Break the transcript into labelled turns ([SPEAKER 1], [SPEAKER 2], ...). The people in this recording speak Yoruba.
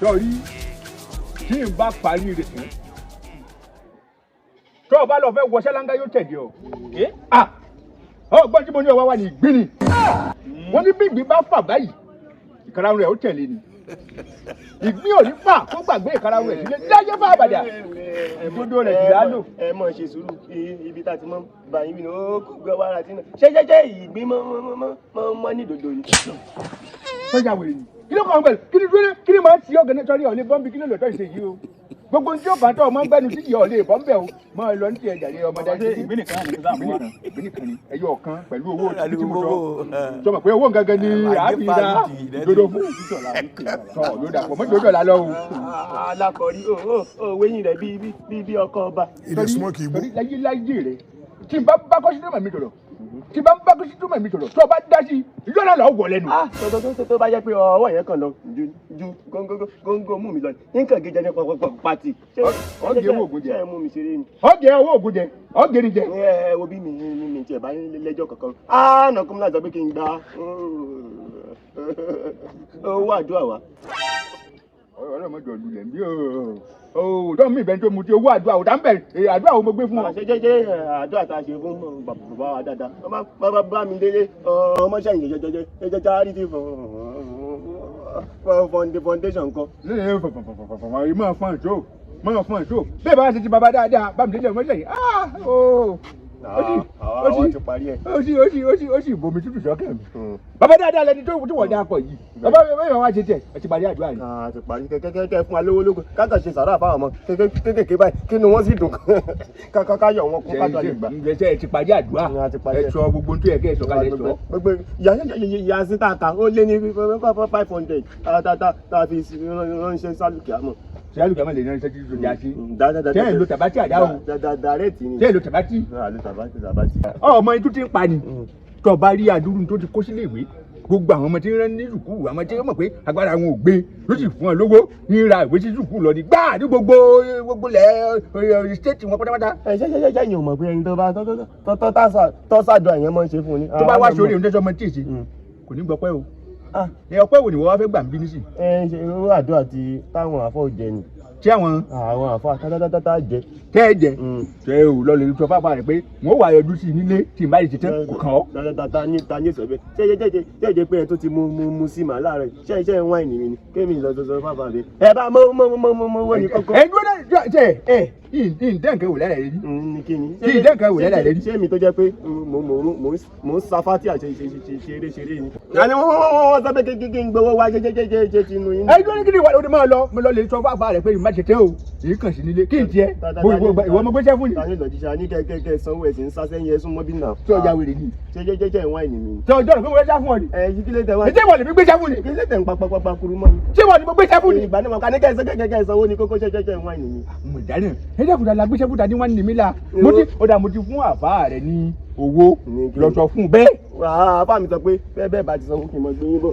[SPEAKER 1] sọrí tí n bá parí rẹ̀ tán tó o bá lọ fẹ́ wọṣẹ́ láńgá yóò tẹ̀lé ọ. Ọgbọ́n tí mo ní ọwọ́ wa ní ìgbín ni wọ́n ní bí ìgbín bá fà báyìí ìkarahun rẹ̀ ó tẹ̀lé ni ìgbín ò ní fà kó gbàgbé ìkarahun rẹ̀ sílé dájọ́ fún àbàdà ìgbódò rẹ̀ jìlá lò.
[SPEAKER 2] ẹ mọ̀ ṣe sùúrù ibi tá a ti mọ̀ bá yín bí ní ó kó gbọ́ wàrà tí náà ṣẹ́ṣẹ́ṣẹ́ ìgbín mọ́ ní dòdò ni.
[SPEAKER 1] sọ́jà wèrè ni kí ló kàn ń pẹ̀lú kí ni máa ń ti ọ̀gẹ̀nẹ̀ tọ́rí ọ̀lẹ́ bọ́m̀bì kí ló lọ́tọ́ ìṣe yìí o gbogbo ní tí ó bá tọ́ ọmọ gbẹ́nu tí kì í ọ̀lẹ́ ìbọ́m̀bẹ̀ o máa lọ ní ti ẹ̀jà ní ọmọdé ìgbín nìkan ni ẹyọ ọ̀kan pẹ̀lú owó tí mo sọ mọ̀ pé owó gangan ni àbí ra dodo fún sọ ló dàpọ̀ mọ́ dodo la lọ o.
[SPEAKER 2] alákọ̀ọ́rí òwe yín rẹ̀ bí ọkọ ọba.
[SPEAKER 1] torí láyé rẹ̀ tí n bá kọ́ sínú mẹ́mí tọ̀rọ̀ tí bá ń bá kó sí túmọ̀ mi tọ̀rọ̀ tó o bá dá sí lọ́nà lọ́ọ́ wọ̀ lẹ́nu.
[SPEAKER 2] tó bá jẹ́ pé ọwọ́ yẹn kàn lọ ju góńgó mú mi lọ nǹkan gíjẹ ní pàtì.
[SPEAKER 1] ọ̀gẹ̀ owó ògùn jẹ
[SPEAKER 2] mú mi ṣeré ni.
[SPEAKER 1] ọ̀gẹ̀ owó ògùn jẹ ọ̀gẹ̀ ni jẹ.
[SPEAKER 2] ẹ wo bí mi tiẹ̀ bá lẹ́jọ́ kankan nàkúnmí láti sọ pé kí n gba owó àdúrà wa.
[SPEAKER 1] ọlọ́mọdé ọ̀lùlẹ̀ bí o tó mi ìbẹ́ni tó mu ti owó àdúrà ò dáńbẹ̀ àdúrà wo mo gbé fún ọ.
[SPEAKER 2] jẹjẹ àdúrà tá a ṣe fún bàbá wa dáadáa bàbá bá mi délé ọmọọṣẹ́ yìí jẹjẹ charity foundation kan.
[SPEAKER 1] lẹ́yìn fọ̀fọ̀fọ̀fọ̀fọ̀ máa fọ́n ìṣó bẹ́ẹ̀ bá ṣe ti bàbá dáadáa bá mi délé ọmọọṣẹ́ yìí
[SPEAKER 2] àwọn ti parí ẹ.
[SPEAKER 1] ó sì bomi tútù sọ́kẹ́ mi. bàbá dáadáa lẹni tó wọ̀ dáa pọ̀ yìí bàbá bẹ́ẹ̀ wá ṣe tẹ̀ ẹ ti parí àdúrà yìí.
[SPEAKER 2] ti parí kẹ́kẹ́ fún alówó lóko káàkà ṣe sàrà fáwọn ọmọ kékèké báyìí kí ni wọ́n sì dùn káyọ̀ wọn kó kájọ lè gbà.
[SPEAKER 1] ẹ ti parí àdúrà ẹ sọ gbogbo tó yẹ kẹ́ ẹ sọ kálẹ̀ sọ.
[SPEAKER 2] gbogbo yasi tààtà ó lé ní 500 tá a fi ránṣẹ́ sálùkì àmọ́.
[SPEAKER 1] sẹ́yìn lùkẹ́ mọ̀ lè ní ẹni sẹ́jú tó já sí. sẹ́yìn lo tàbátì àdá o.
[SPEAKER 2] dàrẹ́tì ni.
[SPEAKER 1] sẹ́yìn lo tàbátì. ọmọ itú ti ń pa ni tó bá rí àdúrú tó ti kó sílé ìwé gbogbo àwọn ọmọ tí ń rán ní sùkúù àwọn tí ń mọ̀ pé agbára wọn ò gbé ló sì fún ọ lówó ní ra ìwé sí sùkúù lọ ní gbáà ní gbogbo lẹ̀ stéètì wọn pátápátá.
[SPEAKER 2] ṣe yìí ò mọ̀ pé ẹni tó bá tọ́sàdọ̀ àyẹn máa ń ṣe fún ni.
[SPEAKER 1] tó bá wá sórí ohun tẹ́sọ́ ọmọ tí ì ṣe kò ní gbọ́pẹ́ o ọpẹ́ wo ni wọ́n wá fẹ́ gbà ń bí nísì.
[SPEAKER 2] ṣe owó àdúrà tí táwọn àfọ̀ jẹ ni.
[SPEAKER 1] tí àwọn
[SPEAKER 2] àfọ̀ tátátátá jẹ.
[SPEAKER 1] tẹ́ ẹ jẹ ṣe o lọ lè sọ fáfá rẹ pé wọ́n wà yọjú sí nílé tí n bá yìí ti tẹ́ kò kàn ọ́.
[SPEAKER 2] ta ní sọ bẹ́ẹ̀ ṣe pé ẹ tó ti mu sí màá láàárọ̀ ṣe iṣẹ́ wáìnì mi ni kémi lọ sọ fáfá rẹ. ẹ bá mọ ní kọ́kọ́.
[SPEAKER 1] ẹ dúró náà ṣe ìdẹ́ǹkẹ́ wò lẹ́la rẹ ní. ìdẹ́ǹkẹ́ wò lẹ́la rẹ ní.
[SPEAKER 2] ṣé mi tó jẹ́ pé mò ń safátì àṣẹ ṣeré ni. àní wọ́n sọ pé kí n gbowó wá jẹ́jẹ́ tinú yín.
[SPEAKER 1] ẹ dúró ní kí ni ìwà òde máa lọ lè sọ fáfá rẹ pé má ṣe tẹ́ o èyí kàn sí nílé kí n tiẹ̀ ìwọ ọmọ gbéṣẹ́ fún ni.
[SPEAKER 2] tani lọ́jíṣà ní kẹ́kẹ́ sanwó ẹ̀sìn sásẹ́yìn ẹ̀sùn mọ́bí náà.
[SPEAKER 1] tí ọjà wèrè ni.
[SPEAKER 2] jẹ́jẹ́ wáìnì mi.
[SPEAKER 1] tí ọjọ́ rẹ̀ pé wọ́n ṣá fún ọ ni.
[SPEAKER 2] yìí kí lè tẹ̀ wá.
[SPEAKER 1] ṣé wọ́n lè fi gbéṣẹ́ fún ni.
[SPEAKER 2] kí lè tẹ̀ ń papapapa kuru mọ́ mi.
[SPEAKER 1] ṣé wọ́n lè fi gbéṣẹ́ fún ni.
[SPEAKER 2] ìgbà náà kàní kẹ́kẹ́ sanwó ni kókó jẹ́jẹ́ wáìnì mi.
[SPEAKER 1] mo dáná ẹ dẹ́kun la gbéṣẹ́ fún ta ni wọ́n ní mi la. mo ti fún àbá rẹ̀ ní owó lọ́sọ̀ fún bẹ́ẹ̀.
[SPEAKER 2] àbá mi sọ pé bẹ́ẹ̀ bá ti sanwó kí n mọ gbé yín bọ̀.